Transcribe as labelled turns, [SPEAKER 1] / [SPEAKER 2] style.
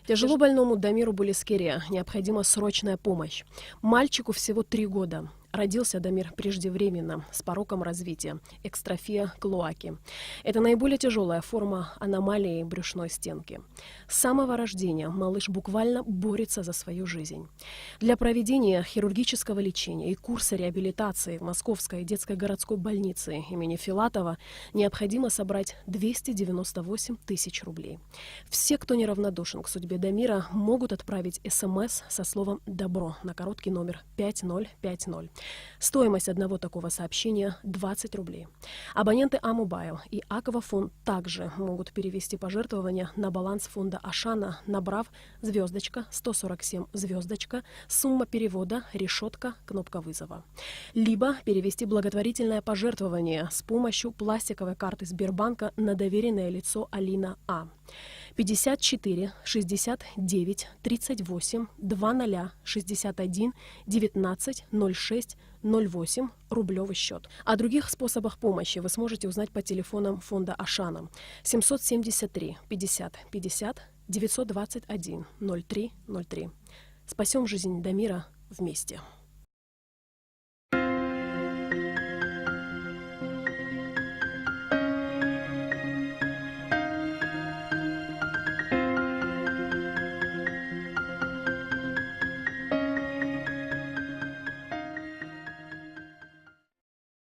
[SPEAKER 1] Тяжело больному Дамиру Булискере необходима срочная помощь. Мальчику всего 3 года. Родился Дамир преждевременно, с пороком развития, экстрофия клоаки. Это наиболее тяжелая форма аномалии брюшной стенки. С самого рождения малыш буквально борется за свою жизнь. Для проведения хирургического лечения и курса реабилитации в Московской детской городской больнице имени Филатова необходимо собрать 298 тысяч рублей. Все, кто неравнодушен к судьбе Дамира, могут отправить СМС со словом «Добро» на короткий номер 5050. Стоимость одного такого сообщения – 20 рублей. Абоненты А-Мобайл и Аквафон также могут перевести пожертвования на баланс фонда Ашана, набрав *147*, сумма перевода, решетка, кнопка вызова. Либо перевести благотворительное пожертвование с помощью пластиковой карты Сбербанка на доверенное лицо Алина А. 54 69 38 20 61 19 06 08 рублевый счет. О других способах помощи вы сможете узнать по телефонам фонда Ашана 773 50 50 921 03 03. Спасем жизнь Дамира вместе.